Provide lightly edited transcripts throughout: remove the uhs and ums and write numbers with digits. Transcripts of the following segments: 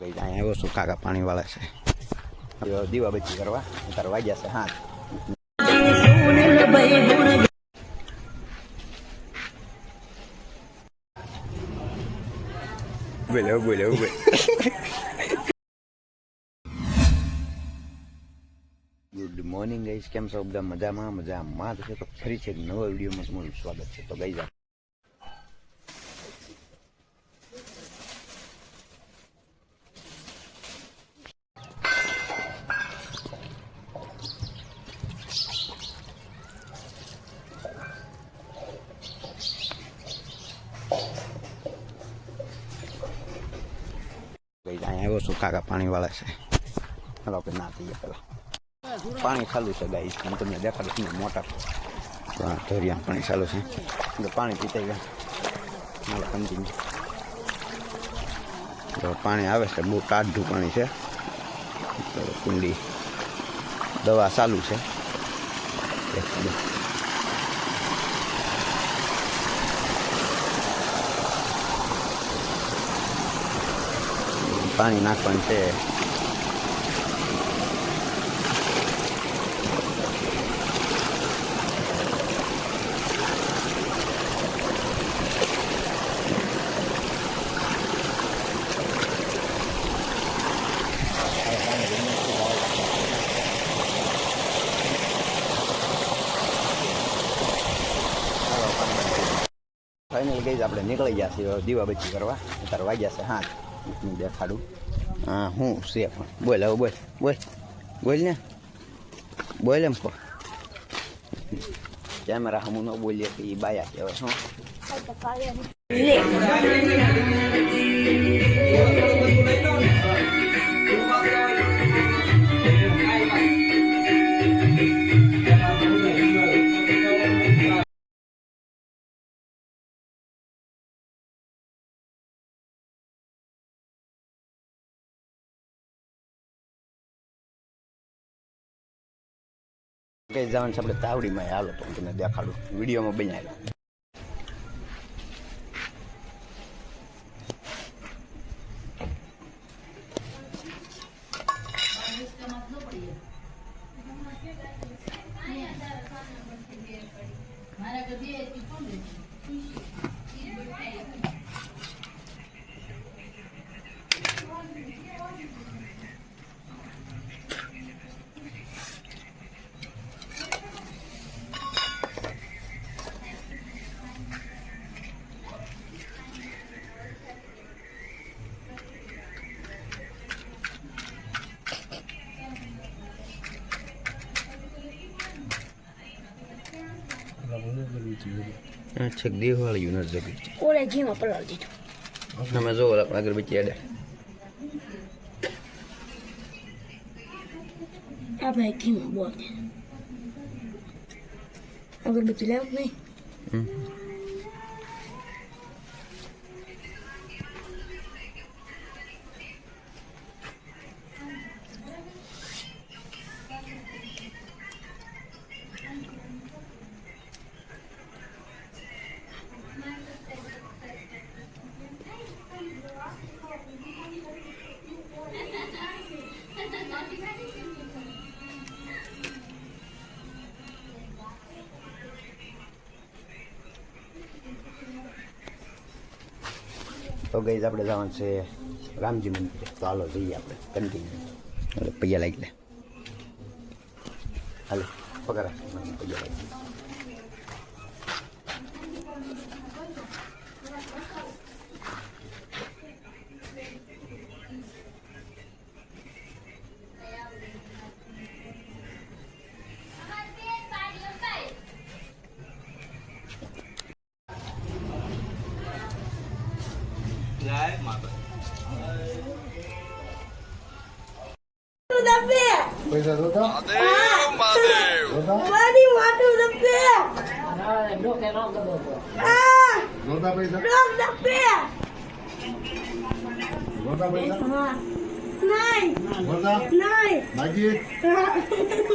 અહીંયા આવ્યો છું કાકા પાણીવાળા છે દીવાબત્તી કરવા અત્યારે વાગ્યા છે હાથ બોલે ગુડ મોર્નિંગ ગાઈસ, કેમ છો બધા? મજામાં છે. તો ફરી છે નવા વિડીયોમાં તમારું સ્વાગત છે. તો ગાઈસ અહીંયા આવ્યો છું કાકા પાણીવાળા છે. હાલો આપણે ના થઈએ પેલા પાણી ચાલુ છે ગાઈસ, હું તમને દેખાડું છું મોટર ધોરિયા પાણી ચાલુ છે. પાણી પીતાઈ ગયા કન્ટિન્યુ પાણી આવે છે, બહુ ટાઢું પાણી છે. કુંડી દવા ચાલુ છે. પાણી નાખવાનું છે. ફાઇનલ ગઈ આપણે નીકળી ગયા છીએ દીવાબત્તી કરવા. અત્યારે વાગ્યા છે હાથ. હું દેખાડું હા હું છે પણ બોલ હવે બોલ ને બોલ એમ કહો. કેમેરા હમું ન બોલીએ કે એ બાયા કહેવાય. શું કઈ જવાનું છે આપણે તાવડીમાં. હાલો તો હું તમને દેખાડું, વિડીયોમાં બનાવ્યો. છેક દિવાળી નજર ઓલે ઘીમાં પલાળી દીધું. અમે જો અગરબત્તી અડે આ ભાઈ ઘીમાં બોલ અગરબત્તી લેવ નહીં. તો ગઈ આપણે જવાનું છે રામજી મંદિરે. તો હાલો જઈએ આપણે કન્ટિન્યુ. પૈયા લાગી લે હાલો પકડા પૈયા લાગી. पैसा होता होता पैसा नहीं होता नहीं माजी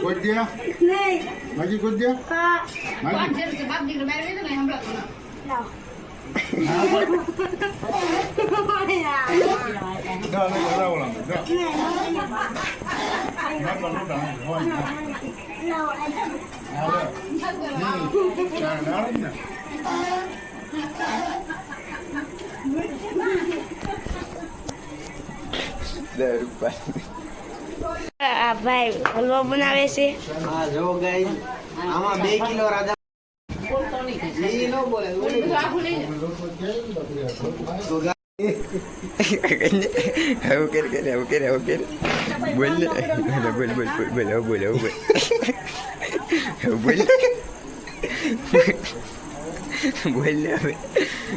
कोट दिया नहीं माजी कोट दिया हाँ माजी 500 के बाद दिख रहा है हम लोग ना જા લે કરાવલા આ ભાઈ હલવો બનાવે છે. હા જો ગાઈસ આમાં 2 કિલો રાજા ઈ નો બોલે આવું કરે બોલ ને બોલ બોલ ને હવે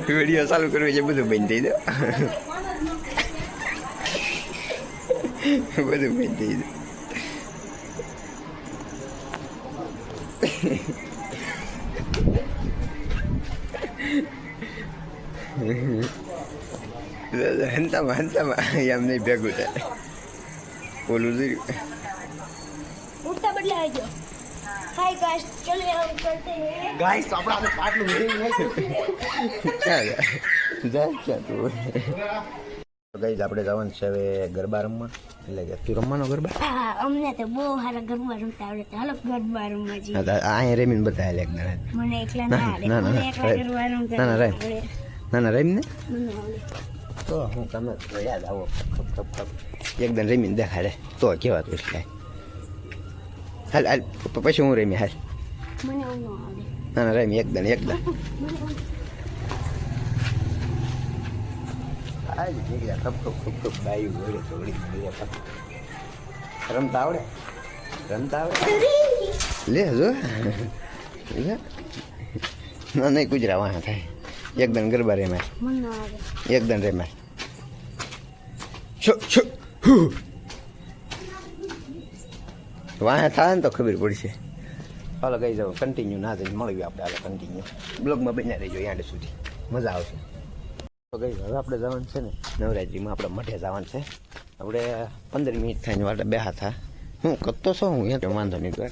વિડીયો ચાલુ કરવો છે બધું બંધ થઈ દો બધું બંધ થઈ દો હંતામાં એમ નહીં ભેગું થાય ઓલું જોયું ઉઠતા બદલાઈ ગયો. હાય ગાઈસ, ચલો हम करते हैं. ગાઈસ આપણે પાટલું જાય ક્યાં તું ગાઈસ આપણે જવાનું છે હવે ગરબા રમવા એટલે કે તું રમવાનો ગરબા હા, અમને તો બહુ સારા ગરબા રમતા આવડે. હાલો ગરબા રમવા જઈએ. અહીંયા રેમીને બતાવેલ એક ના મને એકલા ના આવડે. ના, ના, મને એકલા right. ગરબા રમતા ના, ના, right. આવડે. ના રેમ ને મને આવડે. તો હું તમે યાદ આવો ખપ એકદમ રેમીને દેખાડે તો કેવા તું એટલે હાલ પછી હું રેમી હાલ મને એવું ન આવડે. ના રેમી એકદમ હાલ નીકળ્યા ખપ બાયું બોલે થોડી રમતા આવડે લે જો ના નહીં ગુજરા વાહ થાય એકદમ ગરબા રેમાય મને ન આવડે. એકદમ રેમાય વાહ થાય ને તો ખબર પડશે હાલો ગઈ જાવ કન્ટિન્યુ ના જઈને મળવી આપણે હાલો કન્ટિન્યુ બ્લોગમાં બન્યા રહીજો યાદ સુધી મજા આવશે તો ગઈ હવે આપણે જવાનું છે ને નવરાત્રિમાં આપણે મઠે જવાનું છે આપણે 15 મિનિટ થઈને વાટે બેહા થા હું કરતો છો હું એ વાંધો નહીં તો એ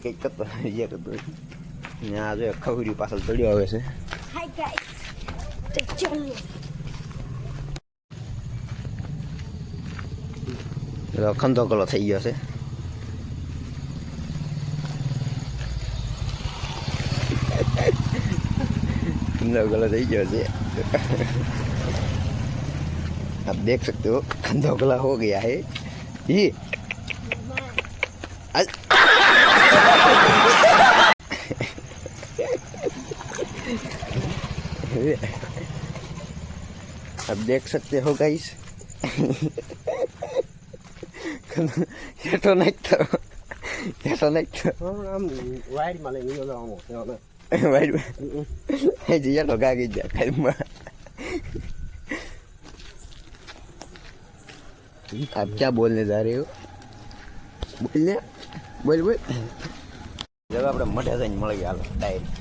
કંઈક કરતો એ કરતો આ જો ખવરી પાછળ ચડ્યો આવે છે હાય ગાઈસ, તો ચલો. ખંધો કલો થઈ ગયો છે खंधो गला થઈ ગયો છે आप देख सकते हो खंधो गला हो गया है ये आप देख सकते हो गाइस ये तो नहीं था આમ વાઈડ માં લઈને જવાનું वाइट जी यार लगा के जा खाली आप क्या बोलने जा रहे हो बोल जब આપણે મઠે જઈને મળી ગયા ડાયરેક્ટ